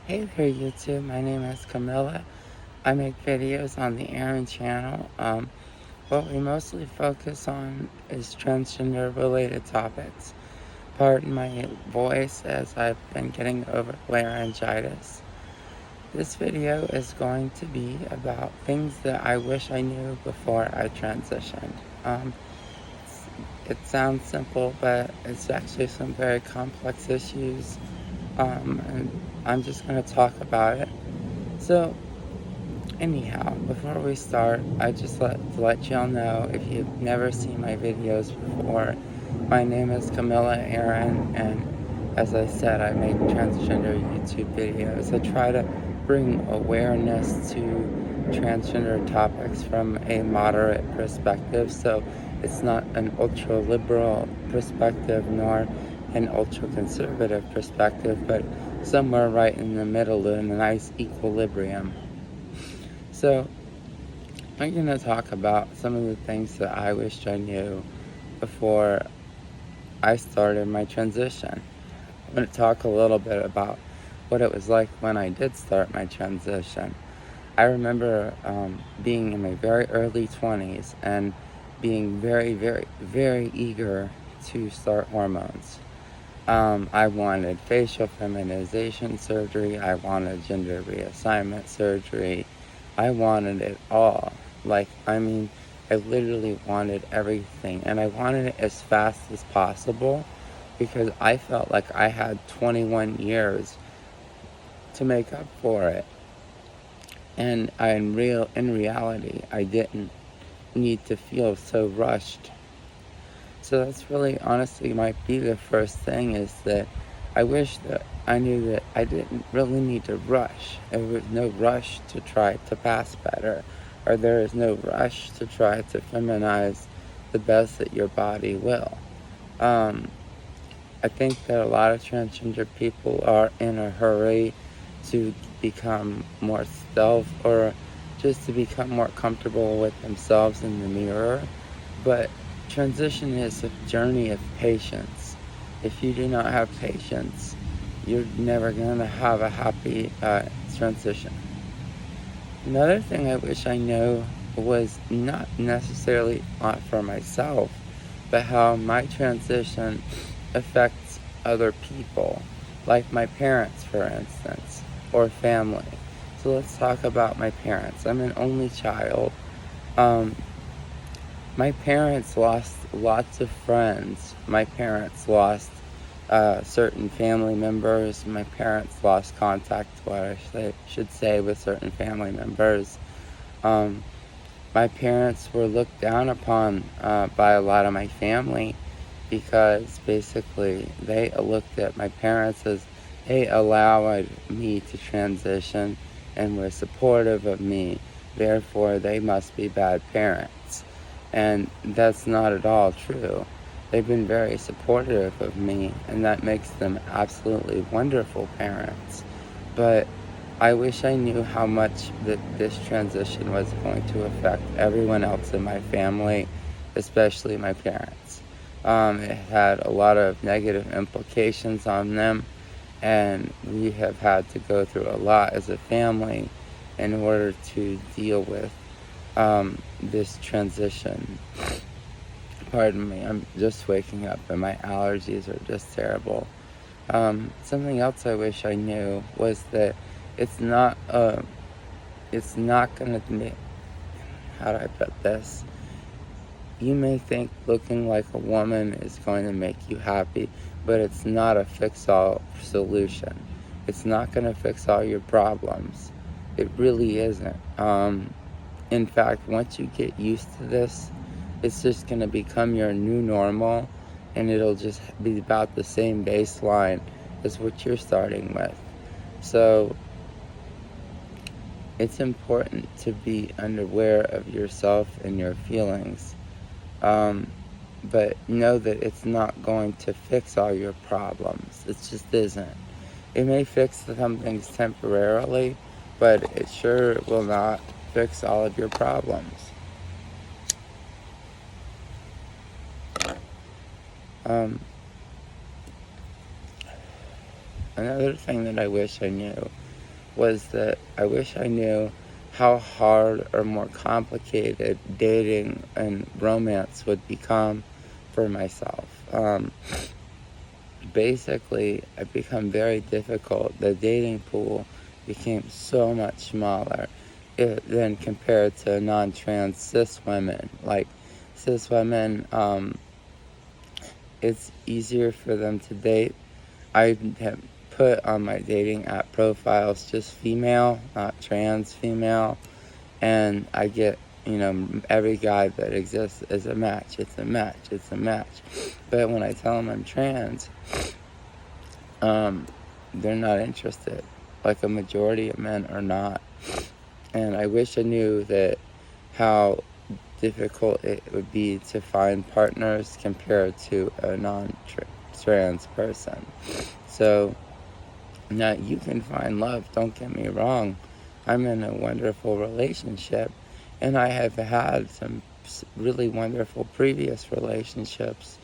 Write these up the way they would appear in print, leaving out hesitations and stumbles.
Hey there YouTube, my name is Camilla. I make videos on the Aaron channel. What we mostly focus on is transgender related topics. Pardon my voice as I've been getting over laryngitis. This video is going to be about things that I wish I knew before I transitioned. It sounds simple, but it's actually some very complex issues. And I'm just going to talk about it. So, anyhow, before we start, I just let y'all know, if you've never seen my videos before, my name is Camilla Aaron, and as I said, I make transgender YouTube videos. I try to bring awareness to transgender topics from a moderate perspective, so it's not an ultra-liberal perspective nor an ultra-conservative perspective, but somewhere right in the middle in a nice equilibrium. So, I'm going to talk about some of the things that I wished I knew before I started my transition. I'm going to talk a little bit about what it was like when I did start my transition. I remember being in my very early 20s and being very, very, very eager to start hormones. I wanted facial feminization surgery. I wanted gender reassignment surgery. I wanted it all. I literally wanted everything. And I wanted it as fast as possible because I felt like I had 21 years to make up for it. And in reality, I didn't need to feel so rushed. So that's really, honestly, might be the first thing, is that I wish that I knew that I didn't really need to rush. There was no rush to try to pass better, or there is no rush to try to feminize the best that your body will. I think that a lot of transgender people are in a hurry to become more self, or just to become more comfortable with themselves in the mirror. But transition is a journey of patience. If you do not have patience, you're never going to have a happy transition. Another thing I wish I knew was not necessarily for myself, but how my transition affects other people, like my parents, for instance, or family. So let's talk about my parents. I'm an only child. My parents lost lots of friends. My parents lost certain family members. My parents lost contact, what I should say, with certain family members. My parents were looked down upon by a lot of my family, because basically they looked at my parents as they allowed me to transition and were supportive of me. Therefore, they must be bad parents. And that's not at all true. They've been very supportive of me, and that makes them absolutely wonderful parents. But I wish I knew how much that this transition was going to affect everyone else in my family, especially my parents. It had a lot of negative implications on them, and we have had to go through a lot as a family in order to deal with this transition. Pardon me, I'm just waking up and my allergies are just terrible. Something else I wish I knew was that it's not gonna be, how do I put this? You may think looking like a woman is going to make you happy, but it's not a fix-all solution. It's not gonna fix all your problems. It really isn't. In fact, once you get used to this, it's just going to become your new normal, and it'll just be about the same baseline as what you're starting with. So it's important to be unaware of yourself and your feelings, but know that it's not going to fix all your problems. It just isn't. It may fix some things temporarily, but it sure will not fix all of your problems. Another thing that I wish I knew was that I wish I knew how hard or more complicated dating and romance would become for myself. Basically, it become very difficult. The dating pool became so much smaller than compared to non-trans cis women. Like cis women, it's easier for them to date. I have put on my dating app profiles just female, not trans female, and I get, every guy that exists is a match. It's a match. It's a match. But when I tell them I'm trans, they're not interested. Like a majority of men are not. And I wish I knew that how difficult it would be to find partners compared to a non-trans person. So now you can find love, don't get me wrong. I'm in a wonderful relationship, and I have had some really wonderful previous relationships.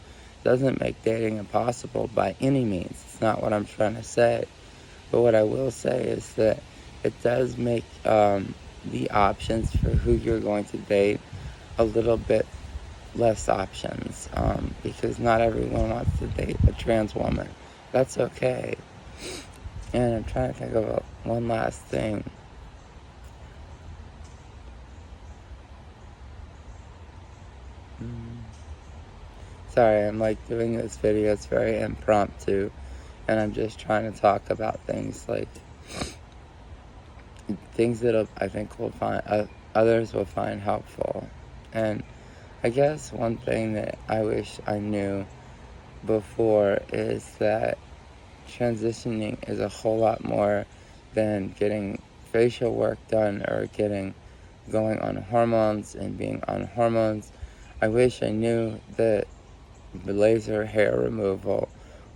Doesn't make dating impossible by any means. It's not what I'm trying to say. But what I will say is that it does make the options for who you're going to date a little bit less options, because not everyone wants to date a trans woman. That's okay. And I'm trying to think of one last thing. Sorry, I'm like doing this video. It's very impromptu, and I'm just trying to talk about things like things that I think will find others will find helpful. And I guess one thing that I wish I knew before is that transitioning is a whole lot more than getting facial work done or going on hormones and being on hormones. I wish I knew that the laser hair removal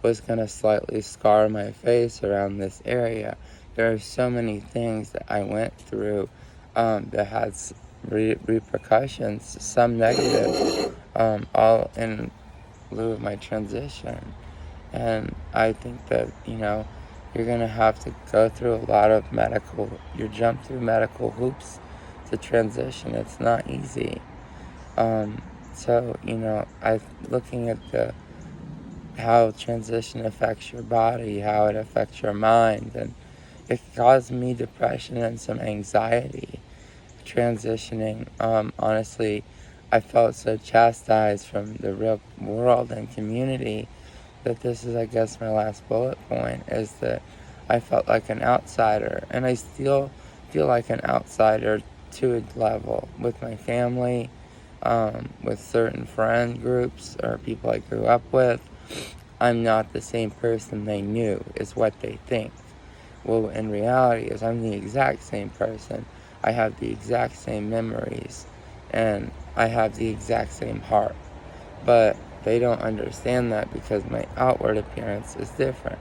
was going to slightly scar my face around this area. There are so many things that I went through that had repercussions, some negative, all in lieu of my transition. And I think that, you're going to have to go through a lot of you jump through medical hoops to transition. It's not easy. So, looking at how transition affects your body, how it affects your mind, and it caused me depression and some anxiety. Transitioning, honestly, I felt so chastised from the real world and community that this is, I guess, my last bullet point, is that I felt like an outsider, and I still feel like an outsider to a level with my family, with certain friend groups or people I grew up with. I'm not the same person they knew, is what they think. Well, in reality, is I'm the exact same person. I have the exact same memories, and I have the exact same heart. But they don't understand that because my outward appearance is different.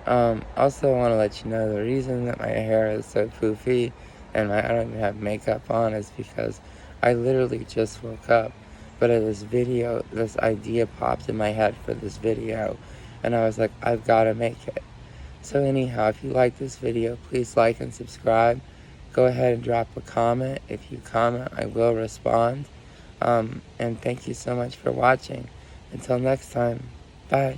Also, I want to let you know the reason that my hair is so poofy and I don't even have makeup on is because I literally just woke up. But this idea popped in my head for this video, and I was like, I've got to make it. So anyhow, if you like this video, please like and subscribe. Go ahead and drop a comment. If you comment, I will respond. And thank you so much for watching. Until next time, bye.